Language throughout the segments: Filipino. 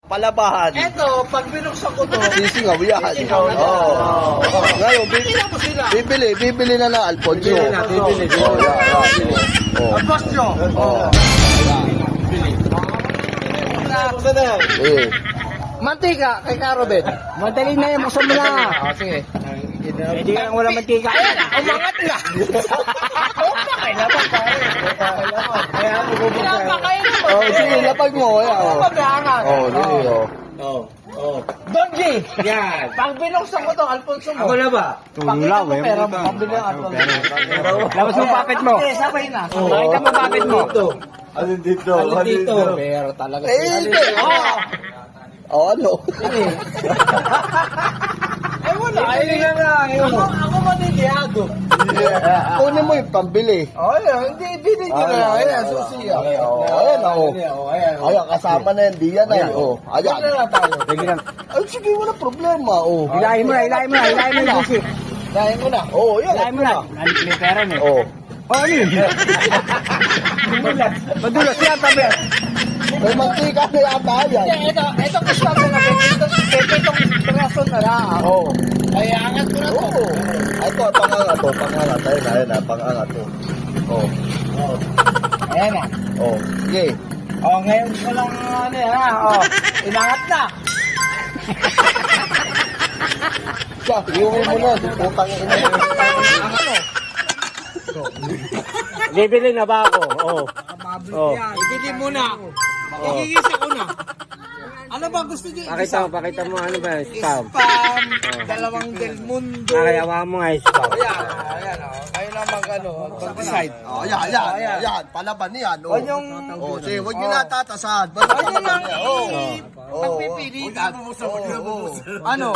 Palabahan. Eto, pag binuksan ko to, Sisingaw yan. Sisingaw na to. Oo. Ngayon, tingnan mo sila. bibili na ng Alfonso. Bibili. Oh, yan. Oh. Ang boss nyo. Oh. Eh. Mantika kay Karobet. Madali na yan, buksan mo na. Sige. Hindi ka lang wala mantika. Ayan, umangat na. Kailangan pare. Kaya bubuksan. Oh, sige, lapag mo. Ayan, oh. Magangat. Oh, sige, oh. Donji, Yan. pag binuksan ko to, Alfonso mo. Ako na ba? Pakita mo pera mo. Pambili ang Alfonso. Labas mo papet mo. Hindi, sabay na. Pakita mo papet mo. Alin dito? Alin dito? Pero talaga. Oh, ano? Eh wala. Ako manigiyado. Kunin mo yung pambili. Oh, hindi. Bili nyo na. Ayan, susiya. Ayan, oh. Ayan, kasama na yan. Di yan, ay. Oh, ayan. Wala na tayo. Ay, sige, wala problema, oh. Hilahin mo na, Susi. Dahil mo na. Oh, yan. Hilahin mo na. May pera na. Oh. Oh, ano yun? Madulas yan, tabi. May mantika na yata yan. Ito gusto ko na. Itong rason na lang. Oh. Ay, angat ko na to. Oo. Ito, pangangat to. Pangangat. Ayun na, pangangat to. Oh. Ayan na. Oh. Sige. Oh, ngayon ko lang ano yan ha. Oh, inangat na. Siya, iuwi mo na. Putang ina. Ang ano? Bibili na ba ako? Oo. Oh. Ibili mo na. Igigisa ko na. Ano ba gusto niyo? Pakita mo ano ba? Spam. Spam. Dalawang Del Mundo. Nakayawa mo nga spam. Ayan. Kayo na mag-decide. Oh, ayan. Palaban niyan. Oh. Huwag yung... Oh, sige, huwag niyo natatasan. Huwag nyo lang Oh. pagpipilitan. Ano?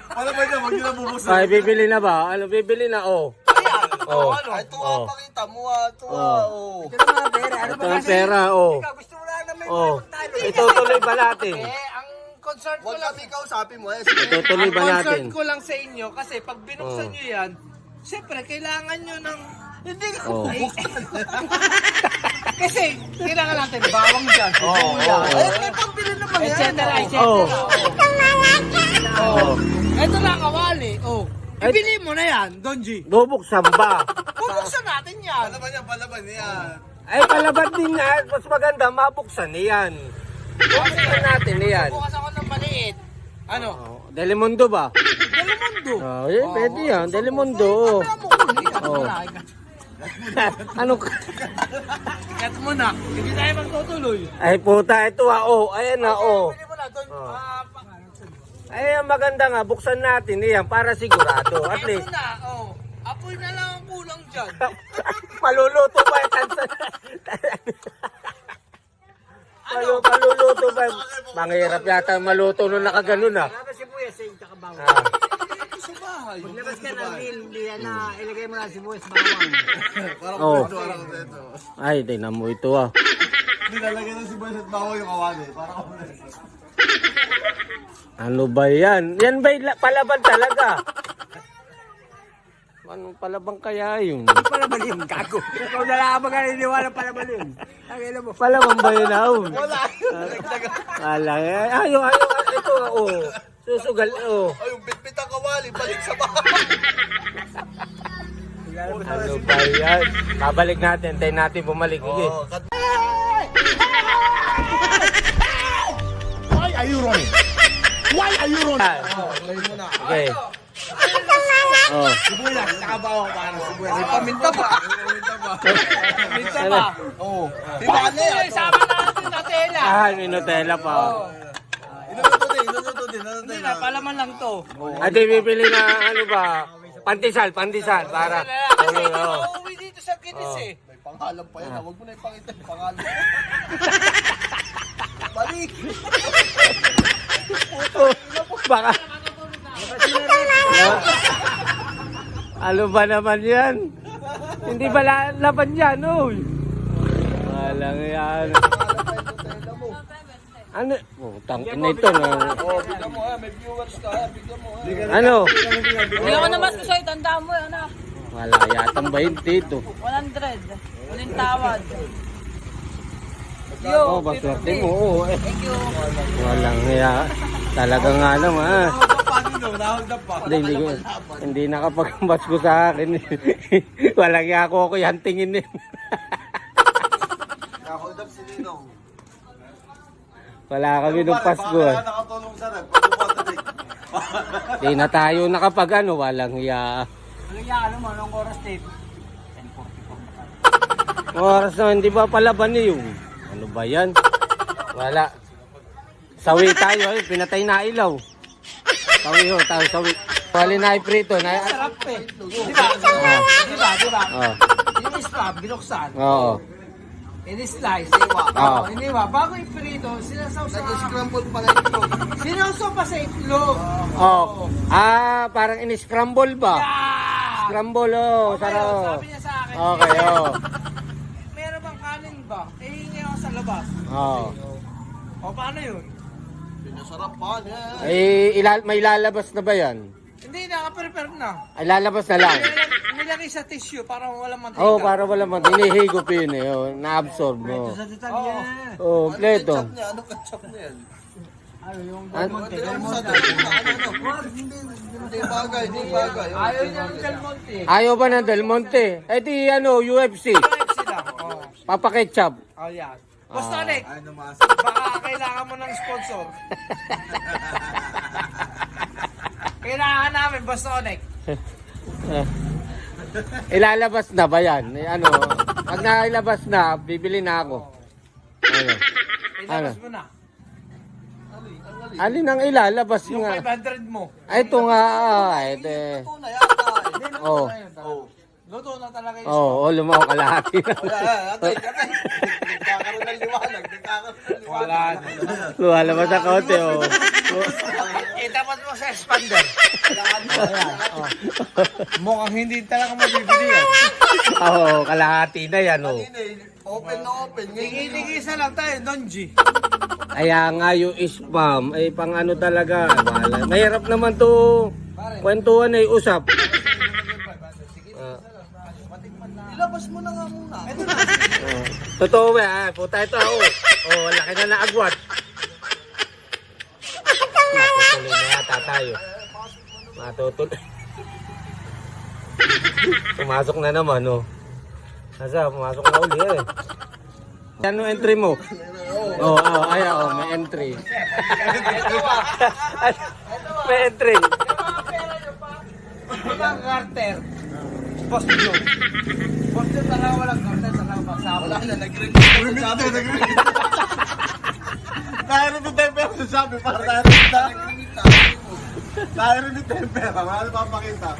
Palaban niya, huwag niyo na bubusan. Ay, bibili na ba? Ano, bibili na, oh. Oh. Ay, tuwa, pakita mo, tuwa, oh. Ito ang pera, oh. Gusto mo lang naman Oh. Itutuloy ba natin? ang concern ko Huwag lang... kami kausapin mo, eh. Itutuloy ba Ang natin? concern ko lang sa inyo, kasi pag binuksan nyo yan, siyempre, kailangan nyo ng... Hindi ka Oh. Kasi, kailangan natin bawang dyan, sibuyas. Ay, may pambili naman yan. Et cetera. Oh. Oh. Ito lang, kawali. Oh. Ibili mo na yan, Donji. Bubuksan ba? Bubuksan natin yan. Palaban niyan. Ay, palabat din nga. Mas maganda, mabuksan niyan. Bubuksan natin niyan. Bukas ako ng maliit. Ano? Oh, Delimundo ba? Delimundo. Oh, yun, pwede yan. Delimundo. Oh. Ano ka? Cut mo na. Hindi tayo magtutuloy. Ay, puta, ito ah. Oh, ayan na, oh. Bili mo na, Don. Oh. Ay, ang maganda nga, buksan natin niyan para sigurado. At Ito least, na, oh. Apoy na lang ang kulang dyan. maluluto pa yung maluluto pa. Manghirap yata maluto nung nakaganon ah. Sibuyas, kakabawang. Sa bahay. Labas ka na, hindi yan na ilagay mo na sibuyas, bawang. Oh. Ay, tingnan mo ito ah. Nilalagyan ng sibuyas at bawang yung kawali. Para ako na. Ano ba yan? Yan ba palaban talaga? Anong palaban kaya yun? Palaban yun, gago. Ikaw na lang ang naniniwala palaban yun. Ang mo. Palaban ba yun ah? Wala. Wala. Ayaw. Ito oh. Susugal oh. Ay, yung bitbit ang kawali, balik sa bahay. Ano ba yan? Babalik natin. Tayo natin bumalik. Sige. Why are you running? Why are you running? Okay. Oh. Sibuyas, saka bawang para sibuyas. May paminta pa. Paminta pa. Oo. Di ba ano yan? Sama natin na tela. Ah, may Nutella pa. Oh. Inunuto din. Hindi na, palaman lang to. Ate, bibili na ano ba? Pandesal para. Kasi hindi mauwi dito sa kinis eh. May pangalan pa yan. Huwag mo na ipakita yung pangalan. Balik. Baka. Ano ba naman yan? Hindi ba laban yan, uy? Walang yan. Ano? Putang ina ito na. Oh, bigyan mo may viewers ka. Bigyan mo Ano? Hindi ako naman ko sa'yo, tandaan mo yan ah. Wala yatang 20 ito. 100. Walang tawad. Oh, baswerte mo. Oo, eh. Walang hiya. Talaga nga naman. Hindi nakapag-match ko sa akin. Walang hiya ako yan tingin eh. Nakahold up si Ninong. Wala kami nung Pasko. Kaya nakatulong sa rep. Pagkukwatadig. Hindi na tayo nakapag ano, walang hiya. Ano yan, ano mo, anong oras tape? Oras na, hindi ba palaban eh yung? Ano ba yan? Wala. Sawi tayo eh, pinatay na ilaw. Sawi ho, tayo sawi. Wali na iprito. Sarap eh. Di ba? Di ba? Oh. Yung ispa, binuksan. Oo. In-slice. Oo. Iniwa. Bago iprito, sinasaw sa... Nag-scramble pa na ito. Sinasaw pa sa itlog. Oh. Ah, parang in-scramble ba? Yeah! Scramble oh, Okay, sarap. sabi niya sa akin. Okay, oh. Meron bang kanin ba? Eh, hingi ako sa labas. Oh. O, paano yun? Pinasarap pa niya. May lalabas na ba yan? Hindi, naka-prepare na. Ay, lalabas na lang. Nilagay sa tissue para walang mantika. Oh, para wala man. Hinihigop yun eh. Oh, na-absorb mo. Sa detalye. Oh, pleto. Ketchup niya. Ano ketchup na yan? Ano yung An- Monte? Hindi bagay, hindi bagay. Ayaw niya ng Del Monte. Ayaw ba ng Del Monte? Eh di ano, UFC. Sila. Oh. Papa Ketchup. Oh, yan. Basta, Nick. Ay, namasa. Baka kailangan mo ng sponsor. Kailangan namin, Bostonic. Ilalabas na ba yan? Eh, ano, pag nailabas na, bibili na ako. Ano? Ilabas mo na. Alin ang ilalabas Yung nga? 500 mo. Ay, ito nga. Ito eh. Ito na yata. Oh. Luto na talaga yung Oh, lumaw kalahati na. Atay, nagkakaroon ng liwanag. Nagkakaroon ng liwanag. Wala na. Lumalabas sa kaunti, oh. Dapat mo sa expander. Mukhang hindi talaga mabibili yan. Oo, kalahati na yan, oh. Open na open. Tigil-tigisa lang tayo, Donji. Kaya nga yung spam, ay pang ano talaga. Bahala. Mahirap naman to kwentuhan ay usap. Ilabas mo na nga muna. Totoo ba? Ah, puta ito ako. Oh, laki na naagwat. Matutuloy na yata tayo. Matutuloy. Pumasok na naman, oh. Nasa, pumasok na uli eh. Ano entry mo? Oh, may entry. May entry. Walang garter. Post yun. Post yun talaga walang garter. Talaga magsama. Wala na, nag-ring. Narinig temper sa sabi para narinig Narinig temper. Ano pa pakita?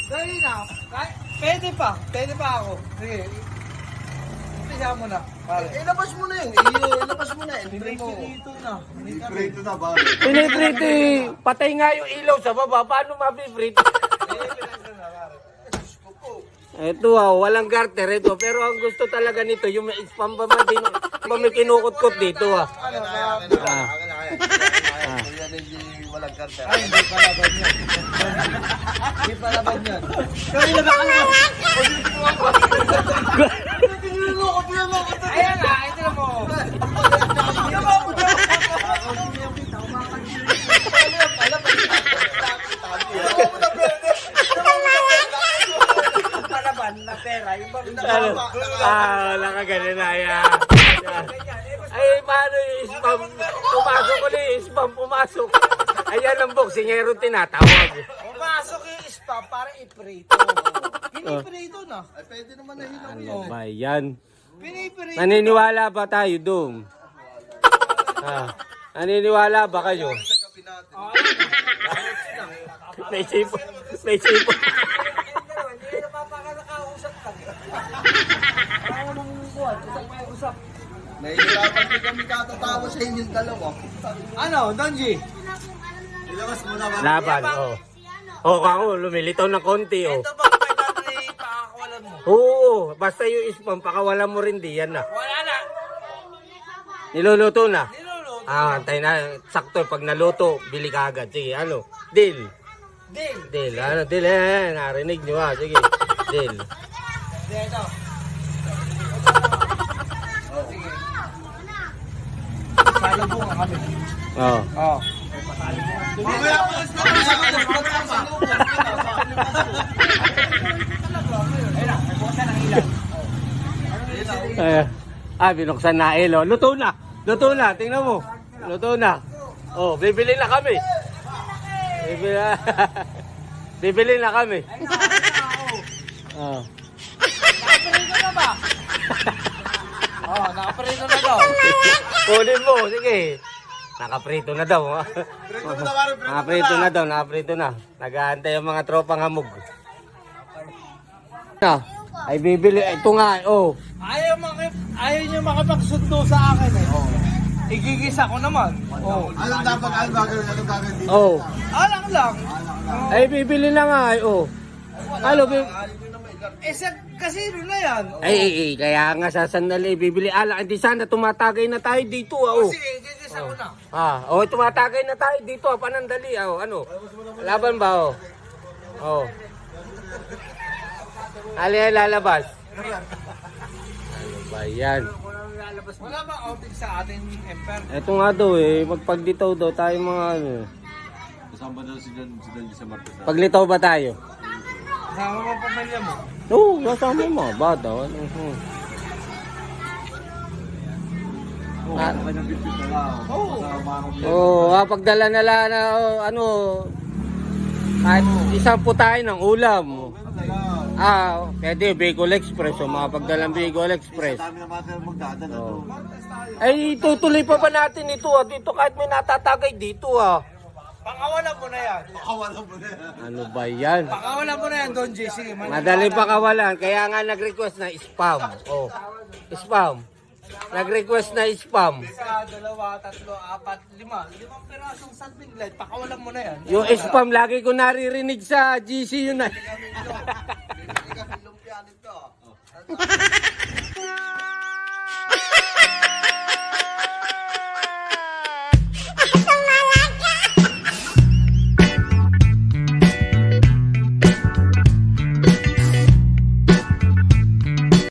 Dali na. Pwede pa ako. Sige. Umpisa mo na. Pare. Ilabas mo na yun. Ilabas mo na. Entry mo. Dito na. Prito na ba? Piniprito eh. Patay nga yung ilaw sa baba. Paano mapiprito? Ito walang garter ito. Pero ang gusto talaga nito, yung may spam ba man din, ba may kinukot-kot dito Akin na. Yan hindi walang kartel. Ay, hindi pala ba yan? Hindi pala ba yan? Ayan nga, ito mo. Palaban na pera. Wala ka ganun na yan. Ay, paano yung spam? Pumasok ulit, spam pumasok. Ayan ang boksingero tinatawag. Pumasok yung spa para iprito. Piniprito na. Ay, pwede naman na hilaw Ano yan. ba yan? Piniprito. Naniniwala ba tayo, Dong? Naniniwala ba kayo? May sipo. May sipo. Hindi na mapakalakausap ka. Ayaw mong buwan. Usap. Nahihirapan din kami katatawa sa inyong dalawa. Ano, Donji? Ilabas mo na ba? Laban, oh. Oh, ako, lumilitaw ng konti, oh. Ito ba kung may pakakawalan mo? Oo, basta yung spam, pakawalan mo rin di, yan na. Wala na. Niluluto na. Niluluto. Antay na. Sakto, pag naluto, bili ka agad. Sige, ano? Deal. Deal. Deal, ano? Deal, narinig nyo, ha? Sige, deal. Dito. Oh, sige. magsalubungan kami. Oh. Oh. Mamaya po, Binuksan na elo. Luto na. Luto na. Tingnan mo. Luto na. Oh, bibili na kami. Bibili na. Bibili na kami. Oh. Nakaprito na ba? Oh, nakaprito na daw. Kunin mo. Sige. Nakaprito na daw. Prito mo na, pare, prito mo Nakaprito na. na daw. Nakaprito na. Nag-aantay ang mga tropang hamog. Na. Ay bibili. Ito nga. Oh. Ayaw niyo makapagsundo sa akin eh. Oh. Igigisa ko naman. Oh. Anong dapat, anong gagawin, anong gagawin dito? Oh. Alang lang. Ay bibili na nga. Ay, oh. Ano, Kasino na yan. ay, kaya nga sa sandali bibili. Hindi sana tumatagay na tayo dito. Oh. Sige, igigisa ko na. Tumatagay na tayo dito. Panandali. Ano? Laban ba? Oh. Alin lalabas? Ano ba yan? Wala bang outing sa ating emper? Ito nga daw magpaglitaw daw tayo mga ano. Kasama daw si Dan sa Martes. Paglitaw ba tayo? Kasama mo pamilya mo. Oo, kasama mo mga bata. Ano? Pagdala na lang na ano, kahit isang putahe ng ulam. Pwede Bicol Express o makapagdalang Bicol Express. Dami naman tayo magdadala to. Ay, tutuloy pa ba natin ito dito kahit may natatagay dito Pakawalan mo na yan. Kawalan mo na yan. Ano ba yan? Pakawalan mo na yan, Don JC. Madali pa kawalan, kaya nga nag-request na spam. Oh, spam. Nag-request na spam. Isa, dalawa, tatlo, apat, lima. 5 pirasong sunbing light. Pakawalan mo na yan. Yung spam lagi ko naririnig sa GC yun